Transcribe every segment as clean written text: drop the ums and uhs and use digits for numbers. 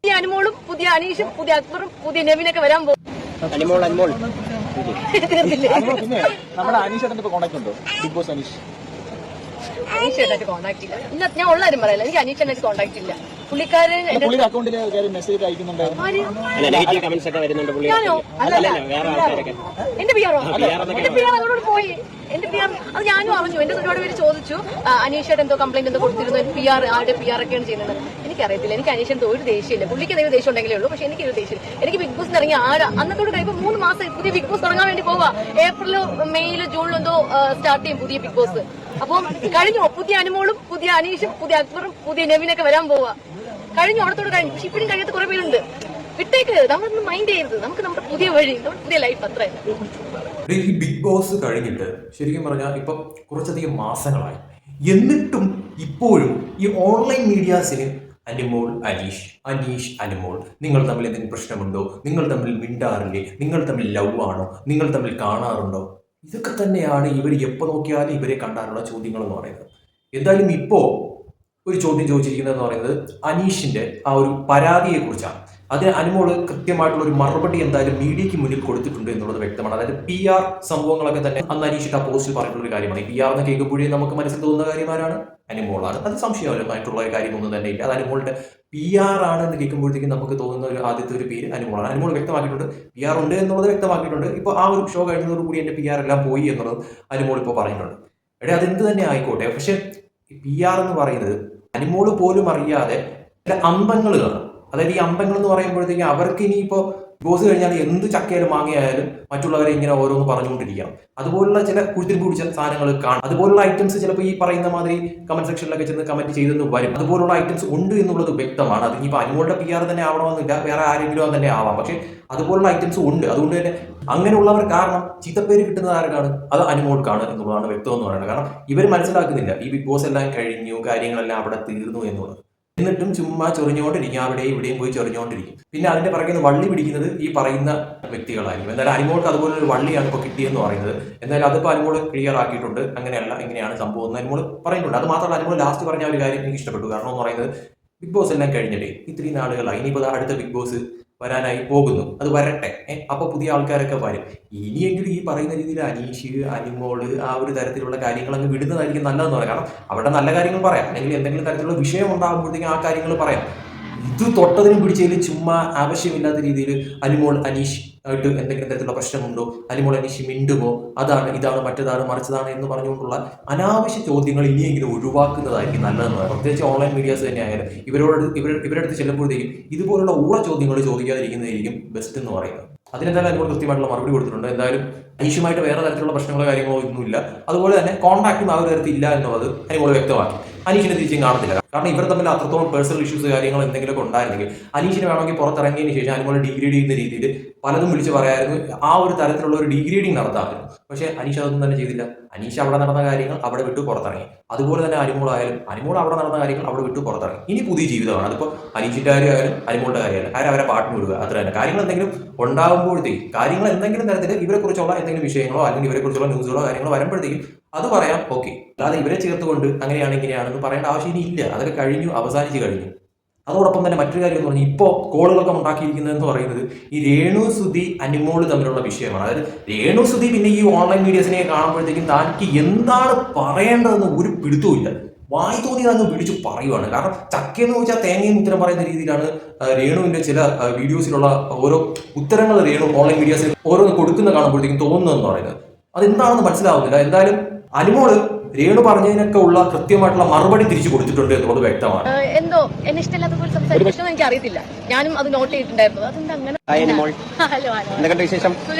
പുതിയ അനുമോളും പുതിയ അനീഷും പുതിയ അക്ബറും പുതിയ നെവിനൊക്കെ വരാൻ പോകും. തീർന്നില്ലേ? നമ്മുടെ അനീഷേട്ടന്റെ കോണ്ടാക്ട് ഉണ്ടോ? ബിഗ് ബോസ് അനീഷേട്ടായിട്ട് കോണ്ടാക്ട് ഇല്ല. ഇല്ല, ഞാൻ ഉള്ള കാര്യം പറയല്ല. എനിക്ക് അനീഷേട്ടായിട്ട് കോണ്ടാക്ട് ഇല്ല. പുള്ളിക്കാരൻ അക്കൗണ്ടിൽ മെസ്സേജ് അയക്കുന്നുണ്ടായിരുന്നു. ഞാനോ? അല്ലല്ല, എന്റെ പിയാറോ? എന്റെ പിയാർ അവരോട് പോയി. എന്റെ പിയാർ അത് ഞാനും അറിഞ്ഞു. എന്റെ ഒരുപാട് പേര് ചോദിച്ചു അനീഷേട്ട് എന്തോ കംപ്ലൈന്റ് എന്തോ കൊടുത്തിരുന്നു. പിയാർ ആരുടെ പിയാർ ഒക്കെയാണ് ചെയ്യുന്നത്. എനിക്കറിയത്തില്ല. എനിക്ക് അനീഷേട്ട് ഒരു ദേഷ്യമില്ല. പുള്ളിക്ക് എന്തെങ്കിലും ദേഷ്യം ഉണ്ടെങ്കിലേ ഉള്ളൂ. പക്ഷെ എനിക്കൊരു ദേഷ്യം. എനിക്ക് ബിഗ് ബോസ് ഇറങ്ങി അന്നത്തോട് കഴിയുമ്പോൾ 3 മാസം പുതിയ ബിഗ് ബോസ് തുടങ്ങാൻ വേണ്ടി പോവാ. ഏപ്രിലോ മെയിലോ ജൂണിലോ എന്തോ സ്റ്റാർട്ട് ചെയ്യും പുതിയ ബിഗ് ബോസ്. അപ്പം കഴിഞ്ഞു. പുതിയ അനുമോളും പുതിയ അനീഷും പുതിയ അക്ബറും പുതിയ നെവിനൊക്കെ വരാൻ പോവാ. കഴിഞ്ഞു, അവിടത്തോട് കഴിഞ്ഞു. പക്ഷെ ഇപ്പോഴും കഴിയാത്ത കുറെ പേരുണ്ട്. വിട്ടേക്ക്, നമ്മളൊന്നും മൈൻഡ് ചെയ്യരുത്. നമുക്ക് നമ്മുടെ പുതിയ വഴി, നമ്മുടെ പുതിയ ലൈഫ് അത്ര. ഈ ബിഗ് ബോസ് കഴിഞ്ഞിട്ട് ശരിക്കും പറഞ്ഞാൽ ഇപ്പം കുറച്ചധികം മാസങ്ങളായി. എന്നിട്ടും ഇപ്പോഴും ഈ ഓൺലൈൻ മീഡിയാസിന് അനുമോൾ അനീഷ്, അനീഷ് അനുമോൾ, നിങ്ങൾ തമ്മിൽ എന്തെങ്കിലും പ്രശ്നമുണ്ടോ, നിങ്ങൾ തമ്മിൽ മിണ്ടാറില്ലേ, നിങ്ങൾ തമ്മിൽ ലവ് ആണോ, നിങ്ങൾ തമ്മിൽ കാണാറുണ്ടോ, ഇതൊക്കെ തന്നെയാണ് ഇവർ എപ്പോൾ നോക്കിയാലും ഇവരെ കണ്ടാലുള്ള ചോദ്യങ്ങൾ എന്ന് പറയുന്നത്. എന്തായാലും ഇപ്പോൾ ഒരു ചോദ്യം ചോദിച്ചിരിക്കുന്നതെന്ന് പറയുന്നത് അനീഷിന്റെ ആ ഒരു പരാതിയെക്കുറിച്ചാണ്. അതിന് അനുമോള് കൃത്യമായിട്ടുള്ള ഒരു മറുപടി എന്തായാലും മീഡിയയ്ക്ക് മുന്നിൽ കൊടുത്തിട്ടുണ്ട് എന്നുള്ളത് വ്യക്തമാണ്. അതായത് PR സംഭവങ്ങളൊക്കെ തന്നെ അന്ന് അനീഷിട്ട് ആ പോസ്റ്റിൽ പറഞ്ഞിട്ടുള്ള ഒരു കാര്യമാണ്. ഈ PR എന്ന് കേൾക്കുമ്പോഴേ നമുക്ക് മനസ്സിൽ തോന്നുന്ന കാര്യമാരാണ് അനുമോളാണ്. അത് സംശയമായിട്ടുള്ള ഒരു കാര്യമൊന്നും തന്നെ ഇല്ല. അത് അനുമോളുടെ PR ആണ് എന്ന് കേൾക്കുമ്പോഴത്തേക്കും നമുക്ക് തോന്നുന്ന ഒരു ആദ്യത്തെ ഒരു പേര് അനുമോളാണ്. അനുമോൾ വ്യക്തമാക്കിയിട്ടുണ്ട്, PR ഉണ്ട് എന്നുള്ളത് വ്യക്തമാക്കിയിട്ടുണ്ട്. ഇപ്പോൾ ആ ഒരു ഷോ കഴിഞ്ഞതോടുകൂടി എന്റെ PR എല്ലാം പോയി എന്നുള്ളത് അനുമോൾ ഇപ്പോൾ പറയുന്നുണ്ട്. എടേ അതെന്ത് തന്നെ ആയിക്കോട്ടെ, പക്ഷെ PR എന്ന് പറയുന്നത് അനുമോള് പോലും അറിയാതെ ചില അമ്പങ്ങൾ കാണും. അതായത് ഈ അമ്പങ്ങൾ എന്ന് പറയുമ്പോഴത്തേക്കും അവർക്ക് ഇനിയിപ്പോൾ ബോസ് കഴിഞ്ഞാൽ എന്ത് ചക്കയാലും മാങ്ങയായാലും മറ്റുള്ളവരെ ഇങ്ങനെ ഓരോന്ന് പറഞ്ഞുകൊണ്ടിരിക്കാം. അതുപോലുള്ള ചില കുഴിത്തിരിപ്പ് പിടിച്ച സാധനങ്ങൾ കാണാം. അതുപോലുള്ള ഐറ്റംസ് ചിലപ്പോൾ ഈ പറയുന്ന മാതിരി കമന്റ് സെക്ഷനിലൊക്കെ ചെന്ന് കമന്റ് ചെയ്തെന്ന് വരും. അതുപോലുള്ള ഐറ്റംസ് ഉണ്ട് എന്നുള്ളത് വ്യക്തമാണ്. അത് ഇനിയിപ്പോൾ അനുമോളുടെ PR തന്നെ ആവണമെന്നില്ല, വേറെ ആരെങ്കിലും തന്നെ ആവാം. പക്ഷെ അതുപോലുള്ള ഐറ്റംസ് ഉണ്ട്. അതുകൊണ്ട് തന്നെ അങ്ങനെയുള്ളവർ കാരണം ചീത്തപ്പേര് കിട്ടുന്നത് ആർക്കാണ്? അത് അനുമോൾക്കാണ് എന്നുള്ളതാണ് വ്യക്തം എന്ന് പറയുന്നത്. കാരണം ഇവർ മനസ്സിലാക്കുന്നില്ല ഈ ബിഗ് ബോസ് എല്ലാം കഴിഞ്ഞു, കാര്യങ്ങളെല്ലാം അവിടെ തീർന്നു എന്നുള്ളത്. എന്നിട്ടും ചുമ്മാ ചൊറിഞ്ഞുകൊണ്ടിരിക്കും, അവിടെയും ഇവിടെയും പോയി ചൊറിഞ്ഞുകൊണ്ടിരിക്കും. പിന്നെ അതിന്റെ പറയുന്നത് വള്ളി പിടിക്കുന്നത് ഈ പറയുന്ന വ്യക്തികളായിരിക്കും. എന്തായാലും അനുമോൾക്ക് അതുപോലെ ഒരു വള്ളിയാണ് ഇപ്പോൾ കിട്ടിയെന്ന് പറയുന്നത്. എന്തായാലും അതിപ്പോൾ അനുമോൾ ക്ലിയർ ആക്കിയിട്ടുണ്ട്. അങ്ങനെയല്ല, ഇങ്ങനെയാണ് സംഭവം എന്ന് അനുമോൾ പറയുന്നുണ്ട്. അത് മാത്രമല്ല അനുമോൾ ലാസ്റ്റ് പറഞ്ഞ ഒരു കാര്യം എനിക്ക് ഇഷ്ടപ്പെട്ടു. കാരണം എന്ന് പറയുന്നത് ബിഗ് ബോസ് എല്ലാം കഴിഞ്ഞിട്ടേ ഇത്രയും നാളുകളായി, ഇനിയിപ്പോൾ അടുത്ത ബിഗ് ബോസ് വരാനായി പോകുന്നു, അത് വരട്ടെ, അപ്പൊ പുതിയ ആൾക്കാരൊക്കെ വരും. ഇനിയെങ്കിലും ഈ പറയുന്ന രീതിയിൽ അനീഷ്, അനുമോള് ആ ഒരു തരത്തിലുള്ള കാര്യങ്ങൾ അങ്ങ് വിടുന്നതായിരിക്കും നല്ലതെന്ന് പറയാം. കാരണം അവിടെ നല്ല കാര്യങ്ങൾ പറയാം, അല്ലെങ്കിൽ എന്തെങ്കിലും തരത്തിലുള്ള വിഷയം ഉണ്ടാകുമ്പോഴത്തേക്കും ആ കാര്യങ്ങൾ പറയാം. ഇത് തൊട്ടതിനും പിടിച്ചതിലും ചുമ്മാ ആവശ്യമില്ലാത്ത രീതിയിൽ അനുമോൾ അനീഷ് ആയിട്ട് എന്തെങ്കിലും തരത്തിലുള്ള പ്രശ്നമുണ്ടോ, അനുമോൾ അനീഷ് മിണ്ടുമോ, അതാണ് ഇതാണ് മറ്റേതാണ് മറിച്ചതാണ് എന്ന് പറഞ്ഞുകൊണ്ടുള്ള അനാവശ്യ ചോദ്യങ്ങൾ ഇനിയെങ്കിലും ഒഴിവാക്കുന്നതായിരിക്കും നല്ലതെന്ന് പറയാം. പ്രത്യേകിച്ച് ഓൺലൈൻ മീഡിയാസ് തന്നെ ആയാലും ഇവരുടെ അടുത്ത് ചെല്ലുമ്പോഴത്തേക്കും ഇതുപോലുള്ള ഊള ചോദ്യങ്ങൾ ചോദിക്കാതിരിക്കുന്നതായിരിക്കും ബെസ്റ്റ് എന്ന് പറയുന്നത്. അതിനെന്തായാലും അനുമോൾ കൃത്യമായിട്ടുള്ള മറുപടി കൊടുത്തിട്ടുണ്ട്. എന്തായാലും അനീഷുമായിട്ട് വേറെ തരത്തിലുള്ള പ്രശ്നങ്ങളോ കാര്യങ്ങളോ ഒന്നുമില്ല. അതുപോലെ തന്നെ കോൺടാക്റ്റും ആ ഒരു തരത്തിൽ ഇല്ല എന്നുള്ളത് അനുമോൾ വ്യക്തമാക്കി. അനീഷിനെ തിരിച്ചും കാണത്തില്ല. കാരണം ഇവർ തമ്മിൽ അത്രത്തോളം പേഴ്സണൽ ഇഷ്യൂസ് കാര്യങ്ങൾ എന്തെങ്കിലുമൊക്കെ ഉണ്ടായിരുന്നെങ്കിൽ അനീഷിനെ വേണമെങ്കിൽ പുറത്തിറങ്ങിയതിന് ശേഷം അനുമോളെ ഡിഗ്രേഡ് ചെയ്യുന്ന രീതിയിൽ പലതും വിളിച്ച് പറയായിരുന്നു, ആ ഒരു തരത്തിലുള്ള ഒരു ഡിഗ്രേഡിങ് നടത്താമായിരുന്നു. പക്ഷേ അനീഷ് അതൊന്നും തന്നെ ചെയ്തില്ല. അനീഷ് അവിടെ നടന്ന കാര്യങ്ങൾ അവിടെ വിട്ടു പുറത്തിറങ്ങി. അതുപോലെ തന്നെ അനുമോൾ അവിടെ നടന്ന കാര്യങ്ങൾ അവിടെ വിട്ടു പുറത്തിറങ്ങി. ഇനി പുതിയ ജീവിതമാണ്. അതിപ്പോൾ അനീഷിന്റെ കാര്യമായാലും അനുമോളുടെ കാര്യമായാലും അവരെ പാട്ടിന് വിടുക, അത്ര തന്നെ. കാര്യങ്ങൾ എന്തെങ്കിലും ഉണ്ടാകുമ്പോഴത്തേക്ക് കാര്യങ്ങൾ എന്തെങ്കിലും തരത്തിൽ ഇവരെ കുറിച്ചുള്ള എന്തെങ്കിലും വിഷയങ്ങളോ അല്ലെങ്കിൽ ഇവരെ കുറിച്ചുള്ള ന്യൂസുകളോ കാര്യങ്ങളോ വരുമ്പോഴത്തേക്കും അത് പറയാം, ഓക്കെ. അല്ലാതെ ഇവരെ ചേർത്തുകൊണ്ട് അങ്ങനെയാണ് ഇങ്ങനെയാണെന്ന് പറയേണ്ട ആവശ്യം ഇനി ഇല്ല. അതൊക്കെ കഴിഞ്ഞു, അവസാനിച്ച് കഴിഞ്ഞു. അതോടൊപ്പം തന്നെ മറ്റൊരു കാര്യം എന്ന് പറഞ്ഞാൽ ഇപ്പോൾ കോളുകളൊക്കെ ഉണ്ടാക്കിയിരിക്കുന്നതെന്ന് പറയുന്നത് ഈ രേണു സുധി അനുമോള് തമ്മിലുള്ള വിഷയമാണ്. അതായത് രേണു സുധി പിന്നെ ഈ ഓൺലൈൻ മീഡിയസിനെ കാണുമ്പോഴത്തേക്കും താനിക്ക് എന്താണ് പറയേണ്ടതെന്ന് ഒരു പിടുത്തവുമില്ല. വായി തോന്നിയത് അങ്ങ് വിളിച്ചു പറയുവാണ്. കാരണം ചക്കയെന്ന് ചോദിച്ചാൽ തേങ്ങയും ഉത്തരം പറയുന്ന രീതിയിലാണ് രേണുവിന്റെ ചില വീഡിയോസിലുള്ള ഓരോ ഉത്തരങ്ങൾ രേണു ഓൺലൈൻ മീഡിയസിൽ ഓരോന്ന് കൊടുക്കുന്ന കാണുമ്പോഴത്തേക്കും തോന്നുന്നതെന്ന് പറയുന്നത് അതെന്താണെന്ന് മനസ്സിലാവുന്നില്ല. എന്തായാലും അനുമോള് രേണു പറഞ്ഞതിനൊക്കെ ഉള്ള കൃത്യമായിട്ടുള്ള മറുപടി തിരിച്ചു കൊടുത്തിട്ടുണ്ട് എന്നുള്ളത് വ്യക്തമാണ്. എന്തോ എന്നെ ഇഷ്ടമില്ലാത്ത പോലെ സംസാരിക്കണം എനിക്ക് അറിയത്തില്ല. ഞാനും അത് നോട്ട് ചെയ്തിട്ടുണ്ടായിരുന്നു. അതെന്താ അങ്ങനെ?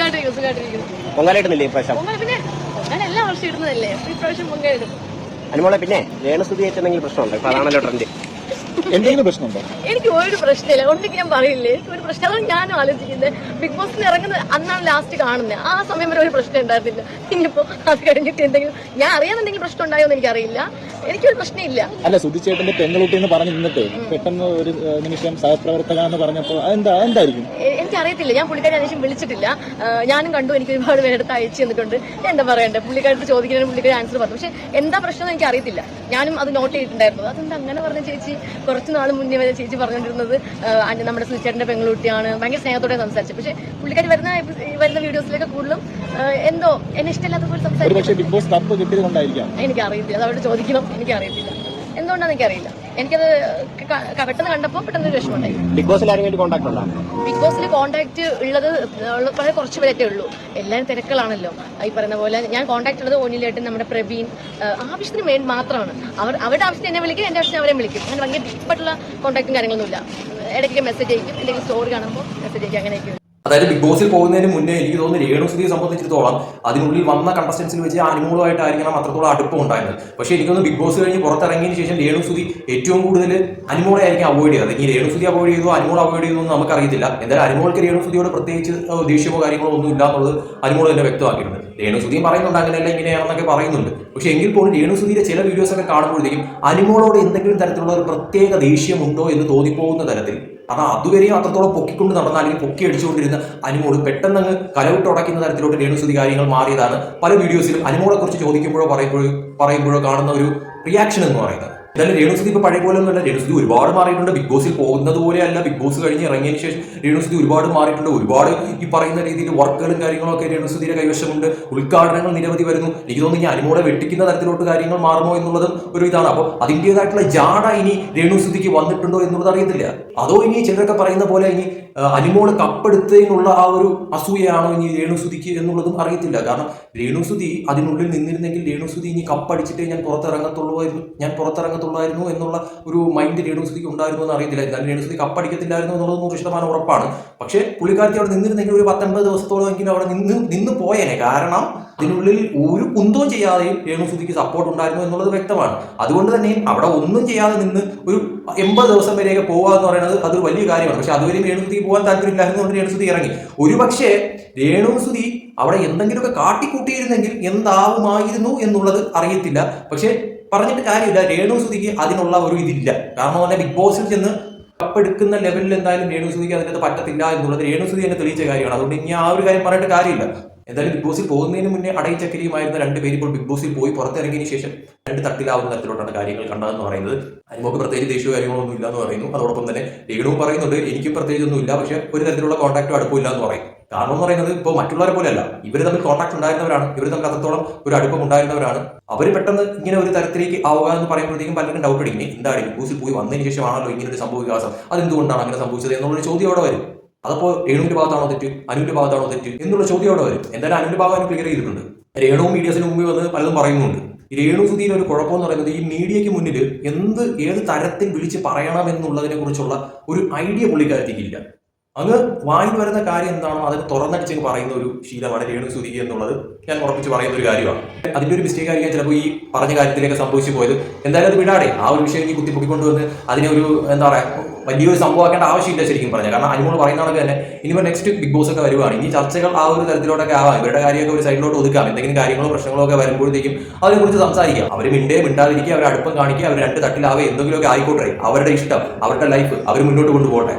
പിന്നെ ഞാൻ എല്ലാ വർഷം ഇടുന്നതല്ലേ, ഇപ്രാവശ്യം പൊങ്കയിടും. അനുമോളെ പിന്നെ രേണുസുതിയായിട്ട് എന്തെങ്കിലും പ്രശ്നമുണ്ടോ? അതാണല്ലോ ട്രെൻഡ്. എന്തെങ്കിലും പ്രശ്നമുണ്ടോ? എനിക്ക് ഒരു പ്രശ്നമില്ല. ഉണ്ടെങ്കിൽ ഞാൻ പറയില്ലേ, എനിക്ക് ഒരു പ്രശ്നം. അതാണ് ഞാനും ആലോചിക്കുന്നത്. ബിഗ് ബോസിന് ഇറങ്ങുന്നത് അന്നാണ് ലാസ്റ്റ് കാണുന്നത്. ആ സമയം വരെ ഒരു പ്രശ്നം ഉണ്ടായിരുന്നില്ല. ഇനിയിപ്പോ അത് കഴിഞ്ഞിട്ട് എന്തെങ്കിലും ഞാൻ അറിയാന്നുണ്ടെങ്കിൽ പ്രശ്നം ഉണ്ടായോ എന്ന് എനിക്കറിയില്ല. എനിക്കൊരു പ്രശ്നമില്ല. അല്ല, സുധിച്ചേട്ടന്റെ പെങ്ങളുട്ടി എന്ന് പറഞ്ഞു നിന്നിട്ട് പെട്ടെന്ന് ഒരു നിമിഷം സഹപ്രവർത്തക എന്ന് പറഞ്ഞപ്പോൾ എന്തായിരിക്കും? എനിക്ക് എനിക്കറിയത്തില്ല, ഞാൻ പുള്ളിക്കാരി അന്വേഷണം വിളിച്ചിട്ടില്ല. ഞാനും കണ്ടു, എനിക്ക് ഒരുപാട് പേരെടുത്ത് അയച്ചു തന്നിട്ടുണ്ട്. എന്താ പറയണ്ടേ, പുള്ളിക്കാരുടെ ചോദിക്കുന്നതിന് പുള്ളിക്കാരി ആൻസർ പറഞ്ഞു. പക്ഷെ എന്താ പ്രശ്നം എന്ന് എനിക്ക് അറിയത്തില്ല. ഞാനും അത് നോട്ട് ചെയ്തിട്ടുണ്ടായിരുന്നു. അതെന്താ അങ്ങനെ പറഞ്ഞ ചേച്ചി? കുറച്ച് നാൾ മുന്നേ വരെ ചേച്ചി പറഞ്ഞുകൊണ്ടിരുന്നത് നമ്മുടെ സുചേട്ടന്റെ പെൺകുട്ടിയാണ്, ഭയങ്കര സ്നേഹത്തോടെ സംസാരിച്ചു. പക്ഷെ പുള്ളിക്കാരി വരുന്ന വീഡിയോസിലൊക്കെ കൂടുതലും എന്തോ എന്നെ ഇഷ്ടമില്ലാത്ത പോലെ സംസാരിക്കും. ബിഗ് ബോസ് കപ്പ് കിട്ടിയതുകൊണ്ടായിരിക്കാം. എനിക്കറിയത്തില്ല, അത് അവിടെ ചോദിക്കണം. എനിക്കറിയത്തില്ല എന്തുകൊണ്ടാണെന്ന് എനിക്കറിയില്ല. എനിക്കത് പെട്ടെന്ന് കണ്ടപ്പോൾ പെട്ടെന്ന് വിഷമമുണ്ടായി. ബിഗ് ബോസിൽ ആരെങ്കിലും കോൺടാക്ട് ഉണ്ടോ? ബിഗ് ബോസിൽ കോൺടാക്ട് ഉള്ളത് വളരെ കുറച്ച് പേരൊക്കെ ഉള്ളൂ. എല്ലാവരും തിരക്കുകളാണല്ലോ. ഈ പറയുന്ന പോലെ ഞാൻ കോൺടാക്ട് ഉള്ളത് ഓനിലേട്ടൻ, നമ്മുടെ പ്രവീൺ, ആവശ്യത്തിന് വേണ്ടി മാത്രമാണ്. അവരുടെ ആവശ്യത്തിന് എന്നെ വിളിക്കും, എൻ്റെ ആവശ്യത്തിന് അവരെ വിളിക്കും. അങ്ങനെ ഭയങ്കര ഡീപ്പായിട്ടുള്ള കോൺടാക്റ്റും കാര്യങ്ങളൊന്നുമില്ല. ഇടയ്ക്ക് മെസ്സേജ് അയക്കും, എന്തെങ്കിലും സ്റ്റോറി കാണുമ്പോൾ മെസ്സേജ് അയക്കും, അങ്ങനെയൊക്കെ. അതായത് ബിഗ് ബോസിൽ പോകുന്നതിന് മുന്നേ എനിക്ക് തോന്നുന്നു രേണുസുതിയെ സംബന്ധിച്ചിടത്തോളം അതിനുള്ളിൽ വന്ന കണ്ടസ്റ്റൻസിൽ വെച്ച് അനുമോളുമായിട്ടായിരിക്കണം അത്രത്തോളം അടുപ്പം ഉണ്ടായിരുന്നത്. പക്ഷേ എനിക്കൊന്ന് ബിഗ് ബോസ് കഴിഞ്ഞ് പുറത്തിറങ്ങിയതിന് ശേഷം രേണുസുതി ഏറ്റവും കൂടുതൽ അനുമോളെ ആയിരിക്കും അവോയ്ഡ് ചെയ്തത്. ഇനി രേണുസുതി അവോയ്ഡ് ചെയ്തോ അനുമോൾ അവോയ്ഡ് ചെയ്തോ എന്ന് നമുക്കറിയത്തില്ല. എന്തായാലും അനുമോൾക്ക് രേണുസുതിയോട് പ്രത്യേകിച്ച് ദേഷ്യമോ കാര്യങ്ങളോ ഒന്നും ഇല്ല എന്നുള്ളത് അനുമോൾ തന്നെ വ്യക്തമാക്കിയിട്ടുണ്ട്. രേണുസുതിയും പറയുന്നുണ്ട് അങ്ങനെയല്ല ഇങ്ങനെയാണെന്നൊക്കെ പറയുന്നുണ്ട്. പക്ഷേ എങ്കിൽ പോലും രേണുസുതിയുടെ ചില വീഡിയോസൊക്കെ കാണുമ്പോഴത്തേക്കും അനുമോളോട് എന്തെങ്കിലും തരത്തിലുള്ള ഒരു പ്രത്യേക ദേഷ്യമുണ്ടോ എന്ന് തോന്നിപ്പോകുന്ന തരത്തിൽ, അത് അതുവരെയും അത്രത്തോളം പൊക്കിക്കൊണ്ട് നടന്ന അല്ലെങ്കിൽ പൊക്കി അടിച്ചുകൊണ്ടിരുന്ന അനുമോൾ പെട്ടെന്ന് അങ്ങ് കലവിട്ടുടയ്ക്കുന്ന തരത്തിലോട്ട് രേണുസുതി കാര്യങ്ങൾ മാറിയതാണ് പല വീഡിയോസിലും അനുമോളെ കുറിച്ച് ചോദിക്കുമ്പോഴോ പറയുമ്പോഴോ കാണുന്ന ഒരു റിയാക്ഷൻ എന്ന് പറയുന്നത്. എന്തായാലും രേണുസുതി ഇപ്പൊ പഴയ പോലെ ഒന്നുമല്ല. രേണുസുതി ഒരുപാട് മാറിയിട്ടുണ്ട്. ബിഗ് ബോസിൽ പോകുന്നത് പോലെയല്ല. ബിഗ് ബോസ് കഴിഞ്ഞ് ഇറങ്ങിയതിന് ശേഷം രേണുസുതി ഒരുപാട് മാറിയിട്ടുണ്ട്. ഒരുപാട് ഈ പറയുന്ന രീതിയിൽ വർക്കുകളും കാര്യങ്ങളും ഒക്കെ രേണുസുതിയുടെ കൈവശമുണ്ട്. ഉദ്ഘാടനങ്ങൾ നിരവധി വരുന്നു. എനിക്ക് തോന്നുന്നു ഇനി അനുമോളെ വെട്ടിക്കുന്ന തരത്തിലോട്ട് കാര്യങ്ങൾ മാറുമോ എന്നുള്ളതും ഒരു ഇതാണ്. അപ്പോൾ അതിൻ്റെതായിട്ടുള്ള ജാട ഇനി രേണുസുതിക്ക് വന്നിട്ടുണ്ടോ എന്നുള്ളത് അറിയത്തില്ല. അതോ ഇനി ചിലരൊക്കെ പറയുന്ന പോലെ ഇനി അനുമോള് കപ്പെടുത്തതിനുള്ള ആ ഒരു അസൂയയാണോ ഇനി രേണുസുതിക്ക് എന്നുള്ളതും അറിയത്തില്ല. കാരണം രേണുസുതി അതിനുള്ളിൽ നിന്നിരുന്നെങ്കിൽ രേണുസുതി ഇനി കപ്പടിച്ചിട്ടേ ഞാൻ പുറത്തിറങ്ങത്തുള്ളായിരുന്നു എന്നുള്ള ഒരു മൈൻഡ് രേണുസുതിക്ക് ഉണ്ടായിരുന്നു എന്ന് അറിയത്തില്ല. എന്നാലും രേണുസുതി കപ്പടിക്കത്തില്ലായിരുന്നു എന്നുള്ളത് 100% ഉറപ്പാണ്. പക്ഷേ പുള്ളിക്കാരത്തി അവിടെ നിന്നിരുന്നെങ്കിൽ ഒരു 19 ദിവസത്തോളം എങ്കിലും അവിടെ നിന്ന് പോയേനെ. കാരണം അതിനുള്ളിൽ ഒരു കുന്തവും ചെയ്യാതെയും രേണുസുതിക്ക് സപ്പോർട്ട് ഉണ്ടായിരുന്നു എന്നുള്ളത് വ്യക്തമാണ്. അതുകൊണ്ട് തന്നെ അവിടെ ഒന്നും ചെയ്യാതെ നിന്ന് ഒരു 80 ദിവസം വരെയൊക്കെ പോകുക എന്ന് പറയുന്നത് അതൊരു വലിയ കാര്യമാണ്. പക്ഷെ അതുവരെയും രേണുസുതിക്ക് പോകാൻ താല്പര്യമില്ലായിരുന്നുകൊണ്ട് രേണുസുതി ഇറങ്ങി. ഒരുപക്ഷെ രേണുസുതി അവിടെ എന്തെങ്കിലുമൊക്കെ കാട്ടിക്കൂട്ടിയിരുന്നെങ്കിൽ എന്താവുമായിരുന്നു എന്നുള്ളത് അറിയത്തില്ല. പക്ഷെ പറഞ്ഞിട്ട് കാര്യമില്ല, രേണുസുതിക്ക് അതിനുള്ള ഒരു ഇതില്ല. കാരണം തന്നെ ബിഗ് ബോസിൽ ചെന്ന് കപ്പെടുക്കുന്ന ലെവലിൽ എന്തായാലും രേണുസുതിക്ക് അതിനകത്ത് പറ്റത്തില്ല എന്നുള്ളത് രേണുസുതി തന്നെ തെളിയിച്ച കാര്യമാണ്. അതുകൊണ്ട് ഇനി ആ ഒരു കാര്യം പറഞ്ഞിട്ട് കാര്യമില്ല. എന്തായാലും ബിഗ് ബോസിൽ പോകുന്നതിന് മുന്നേ അടയിച്ചക്കരിയുമായിരുന്ന 2 പേര് ഇപ്പോൾ ബിഗ് ബോസിൽ പോയി പുറത്തിറങ്ങിയതിനു ശേഷം 2 തട്ടിലാവുന്ന തരത്തിലോട്ടാണ് കാര്യങ്ങൾ കണ്ടതെന്ന് പറയുന്നത്. അനുമോക്ക് പ്രത്യേകിച്ച് ദേഷ്യമോ കാര്യങ്ങളൊന്നും ഇല്ല എന്ന് പറയുന്നു. അതോടൊപ്പം തന്നെ രേണുവും പറയുന്നുണ്ട് എനിക്കും പ്രത്യേകിച്ചൊന്നും ഇല്ല, പക്ഷെ ഒരു തരത്തിലുള്ള കോൺടാക്റ്റും അടുപ്പമില്ല എന്ന് പറയും. കാരണം എന്ന് പറയുന്നത് ഇപ്പോൾ മറ്റുള്ളവരെ പോലെയല്ല, ഇവർ തമ്മിൽ കോൺടാക്ട് ഉണ്ടായിരുന്നവരാണ്, ഇവർ തമ്മിൽ അത്രത്തോളം ഒരു അടുപ്പം ഉണ്ടായിരുന്നവരാണ്. അവർ പെട്ടെന്ന് ഇങ്ങനെ ഒരു തരത്തിലേക്ക് ആവുക എന്ന് പറയുമ്പോഴത്തേക്കും പലരും ഡൗട്ട് അടിക്കും, എന്താണ് ബിഗ് ബോസിൽ പോയി വന്നതിന് ശേഷമാണല്ലോ ഇങ്ങനെ ഒരു സംഭവ വികാസം, അതെന്തുകൊണ്ടാണ് അങ്ങനെ സംഭവിച്ചത് എന്നുള്ളൊരു ചോദ്യം അവിടെ വരും. അതപ്പോൾ രേണുവിന്റെ ഭാഗത്താണോ തെറ്റ്, അനുവിന്റെ ഭാഗത്താണോ തെറ്റ് എന്നുള്ള ചോദ്യം അവിടെ വരും. എന്തായാലും അനുവിന്റെ ഭാഗം ക്ലിയർ ചെയ്തിട്ടുണ്ട്. രേണുവും മീഡിയസിന് മുമ്പിൽ വന്ന് പലതും പറയുന്നുണ്ട്. ഈ രേണുസുതിയുടെ ഒരു കുഴപ്പമെന്ന് പറയുന്നത് ഈ മീഡിയയ്ക്ക് മുന്നിൽ ഏത് തരത്തിൽ വിളിച്ച് പറയണമെന്നുള്ളതിനെ കുറിച്ചുള്ള ഒരു ഐഡിയ പുള്ളിക്കാരത്തിക്കില്ല. അങ്ങ് വായിൽ വരുന്ന കാര്യം എന്താണോ അതിന് തുറന്നടിച്ച് പറയുന്ന ഒരു ശീലമാണ് രേണുസുതിക്ക് എന്നുള്ളത് ഞാൻ ഉറപ്പിച്ച് പറയുന്ന ഒരു കാര്യമാണ്. അതിന്റെ ഒരു മിസ്റ്റേക്ക് ആയിരിക്കാം ചിലപ്പോൾ ഈ പറഞ്ഞ കാര്യത്തിലേക്ക് സംഭവിച്ചു പോയത്. എന്തായാലും അത് വിടാടെ ആ ഒരു വിഷയം ഈ കുത്തിപ്പൊക്കിക്കൊണ്ടുവന്ന് അതിനെ ഒരു എന്താ പറയുക വലിയൊരു സംഭവമാക്കേണ്ട ആവശ്യമില്ല ശരിക്കും പറഞ്ഞാൽ. കാരണം അനുമോൾ പറയുന്നതൊക്കെ തന്നെ ഇനിയിപ്പോൾ നെക്സ്റ്റ് ബിഗ് ബോസ് ഒക്കെ വരുവാണ്, ഇനി ചർച്ചകൾ ആ ഒരു തരത്തിലോട്ടൊക്കെ ആവാം, ഇവരുടെ കാര്യമൊക്കെ ഒരു സൈഡിലോട്ട് ഒതുക്കാം. എന്തെങ്കിലും കാര്യങ്ങളോ പ്രശ്നങ്ങളോ ഒക്കെ വരുമ്പോഴത്തേക്കും അതിനെക്കുറിച്ച് സംസാരിക്കാം. അവർ മിണ്ടാതിരിക്കുക, അവർ അടുപ്പം കാണിക്കുക, അവർ 2 തട്ടിലാവേ എന്തെങ്കിലുമൊക്കെ ആയിക്കോട്ടെ, അവരുടെ ഇഷ്ടം, അവരുടെ ലൈഫ് അവർ മുന്നോട്ട് കൊണ്ടുപോകട്ടെ.